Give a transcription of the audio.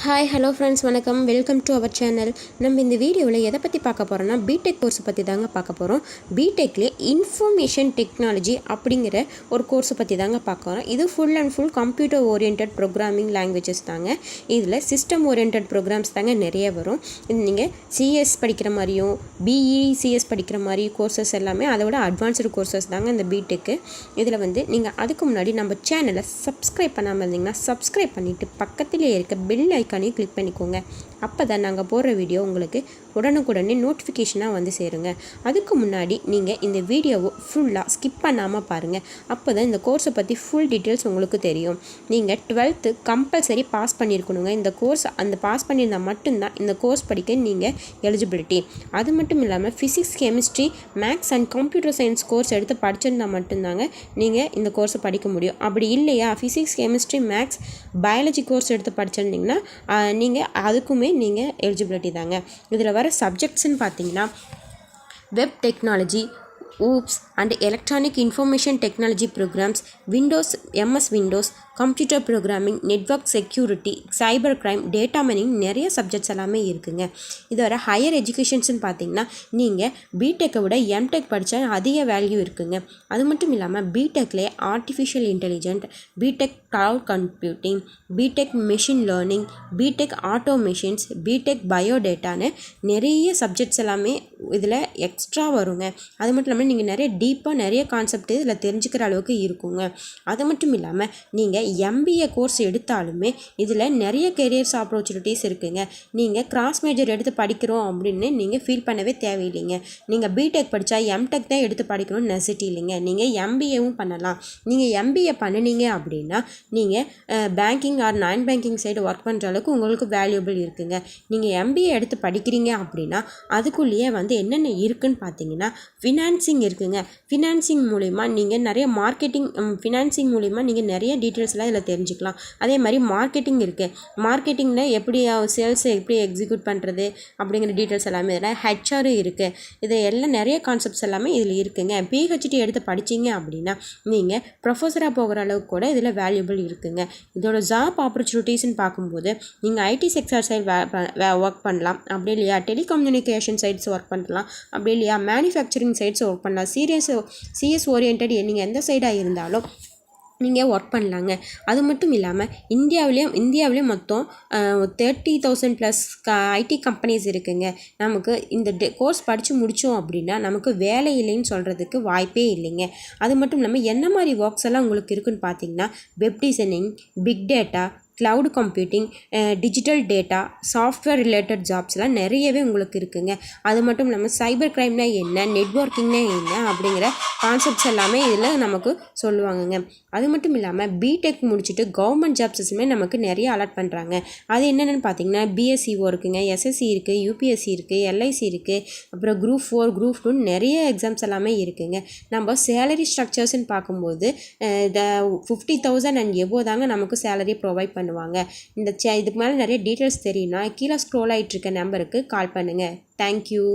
Hi hello friends, வணக்கம். Welcome to our channel. நம்ம இந்த வீடியோவில் எதை பற்றி பார்க்க போகிறோம்னா பிடெக் கோர்ஸ் பற்றி தாங்க பார்க்க போகிறோம். பிடெக்லேயே இன்ஃபர்மேஷன் டெக்னாலஜி அப்படிங்கிற ஒரு கோர்ஸை பற்றி தாங்க பார்க்குறோம். இது full and full computer oriented programming languages தாங்க. இதில் சிஸ்டம் ஓரியன்ட் ப்ரோக்ராம்ஸ் தாங்க நிறைய வரும். இது நீங்கள் சிஎஸ் படிக்கிற மாதிரியும் பிஇசிஎஸ் படிக்கிற மாதிரி கோர்சஸ் எல்லாமே அதோட அட்வான்ஸ்டு கோர்சஸ் தாங்க இந்த பிடெக்கு. இதில் நீங்கள் அதுக்கு முன்னாடி நம்ம சேனலை சப்ஸ்கிரைப் பண்ணாமல் இருந்தீங்கன்னா சப்ஸ்கிரைப் பண்ணிவிட்டு பக்கத்திலே இருக்க பெல் ஐக்கானையும் கிளிக் பண்ணிக்கோங்க. அப்போ தான் நாங்கள் போடுற வீடியோ உங்களுக்கு உடனுக்குடனே நோட்டிஃபிகேஷனாக சேருங்க. அதுக்கு முன்னாடி நீங்கள் இந்த வீடியோவை ஃபுல்லாக ஸ்கிப் பண்ணாமல் பாருங்கள். அப்போ தான் இந்த கோர்ஸை பற்றி ஃபுல் டீட்டெயில்ஸ் உங்களுக்கு தெரியும். நீங்கள் 12th கம்பல்சரி பாஸ் பண்ணியிருக்கணுங்க. இந்த கோர்ஸ் பாஸ் பண்ணியிருந்தால் மட்டும்தான் இந்த கோர்ஸ் படிக்க நீங்கள் எலிஜிபிலிட்டி. அது மட்டும் இல்லாமல் physics, chemistry, maths and computer science course எடுத்து படிச்சிருந்தால் மட்டும்தாங்க நீங்கள் இந்த கோர்ஸை படிக்க முடியும். அப்படி இல்லையா, physics, chemistry, maths, biology course எடுத்து படிச்சிருந்தீங்கன்னா நீங்கள் அதுக்குமே நீங்கள் எலிஜிபிலிட்டி தாங்க. இதில் வர சப்ஜெக்ட்ஸ்ன்னு பார்த்தீங்கன்னா web technology, oops and electronic information technology programs, windows, MS windows, computer programming, network security, cyber crime, data mining, நிறைய சப்ஜெக்ட்ஸ் எல்லாமே இருக்குங்க. இதோட ஹையர் எஜுகேஷன்ஸ்னு பார்த்தீங்கன்னா நீங்கள் பிடெக்கை விட எம்டெக் படித்தா அதிக வேல்யூ இருக்குங்க. அது மட்டும் இல்லாமல் பிடெக்லேயே artificial intelligent, BTech cloud computing, BTech machine learning, BTech automations, BTech பயோடேட்டான்னு நிறைய சப்ஜெக்ட்ஸ் எல்லாமே இதில் எக்ஸ்ட்ரா வருங்க. அது மட்டும் இல்லாமல் நீங்கள் நிறைய டீப்பாக நிறைய கான்செப்ட் இதில் தெரிஞ்சுக்கிற அளவுக்கு இருக்குங்க. அது மட்டும் இல்லாமல் நீங்கள் எம்பிஏ கோர்ஸ் எடுத்தாலுமே இதில் நிறைய கெரியர்ஸ் ஆப்பர்ச்சுனிட்டிஸ் இருக்குங்க. நீங்கள் கிராஸ் மேஜர் எடுத்து படிக்கிறோம் அப்படின்னு நீங்கள் ஃபீல் பண்ணவே தேவையில்லைங்க. நீங்கள் பிடெக் படித்தா எம்டெக் தான் எடுத்து படிக்கணும்னு நெசசிட்டி இல்லைங்க. நீங்கள் எம்பிஏவும் பண்ணலாம். நீங்கள் எம்பிஏ பண்ணினீங்க அப்படின்னா நீங்கள் பேங்கிங் ஆர் நான் பேங்கிங் சைடு ஒர்க் பண்ணுற அளவுக்கு உங்களுக்கு வேல்யூபிள் இருக்குங்க. நீங்கள் எம்பிஏ எடுத்து படிக்கிறீங்க அப்படின்னா அதுக்குள்ளேயே என்னென்ன இருக்குன்னு பார்த்தீங்கன்னா ஃபினான்சிங் இருக்குங்க. ஃபினான்சிங் மூலிமா நீங்கள் நிறைய மார்க்கெட்டிங், ஃபினான்சிங் மூலிமா நீங்கள் நிறைய டீட்டெயில்ஸ்லாம் இதில் தெரிஞ்சுக்கலாம். அதே மாதிரி மார்க்கெட்டிங் இருக்குது. மார்க்கெட்டிங்கில் எப்படி சேல்ஸை எப்படி எக்ஸிக்யூட் பண்ணுறது அப்படிங்கிற டீட்டெயில்ஸ் எல்லாமே இதில் ஹெச்ஆரும் இருக்குது. இது எல்லாம் நிறைய கான்செப்ட்ஸ் எல்லாமே இதில் இருக்குங்க. பிஹெச்டி எடுத்து படித்தீங்க அப்படின்னா நீங்கள் ப்ரொஃபஸராக போகிற அளவுக்கு கூட இதில் வேல்யூபிள் இருக்குங்க. இதோட ஜாப் ஆப்பர்ச்சுனிட்டிஸ்ன்னு பார்க்கும்போது நீங்கள் ஐடி செக்டர் சைடு ஒர்க் பண்ணலாம். அப்படி இல்லையா டெலிகம்யூனிகேஷன் சைட்ஸ் ஒர்க் பண்ணலாம். அப்படி இல்லையா மேனுஃபேக்சரிங் சைட்ஸ் ஒர்க் பண்ணலாம். சிஎஸ் ஓரியன்ட் நீங்கள் எந்த சைடாக இருந்தாலும் நீங்கள் ஒர்க் பண்ணலாங்க. அது மட்டும் இல்லாமல் இந்தியாவிலே மொத்தம் 30,000+ ஐடி கம்பெனிஸ் இருக்குங்க. நமக்கு இந்த கோர்ஸ் படித்து முடித்தோம் அப்படின்னா நமக்கு வேலை இல்லைன்னு சொல்கிறதுக்கு வாய்ப்பே இல்லைங்க. அது மட்டும் இல்லாமல் என்ன மாதிரி ஒர்க்ஸ் எல்லாம் உங்களுக்கு இருக்குன்னு பார்த்தீங்கன்னா web designing, big data, cloud computing, digital data, software related ஜாப்ஸ்லாம் நிறையவே உங்களுக்கு இருக்குங்க. அது மட்டும் இல்லாமல் சைபர் கிரைம்னா என்ன, நெட்வொர்க்கிங்னா என்ன அப்படிங்கிற கான்செப்ட்ஸ் எல்லாமே இதில் நமக்கு சொல்லுவாங்கங்க. அது மட்டும் இல்லாமல் பிடெக் முடிச்சுட்டு கவர்மெண்ட் ஜாப்ஸஸுமே நமக்கு நிறைய அலாட் பண்ணுறாங்க. அது என்னென்னு பார்த்தீங்கன்னா பிஎஸ்சிஓ இருக்குங்க, எஸ்எஸ்சி இருக்குது, யூபிஎஸ்சி இருக்குது, எல்ஐசி இருக்குது, அப்புறம் குரூப் 4, குரூப் 2 நிறைய எக்ஸாம்ஸ் எல்லாமே இருக்குங்க. நம்ம சேலரி ஸ்ட்ரக்சர்ஸ்ன்னு பார்க்கும்போது 50,000 அண்ட் எபோ தாங்க நமக்கு சேலரி ப்ரொவைட் பண்ணுவாங்க. இதுக்கு மேலே நிறைய டீட்டெயில்ஸ் தெரியும்னா கீழே ஸ்க்ரோல் ஆகிட்டு இருக்க நம்பருக்கு கால் பண்ணுங்கள். தேங்க்யூ.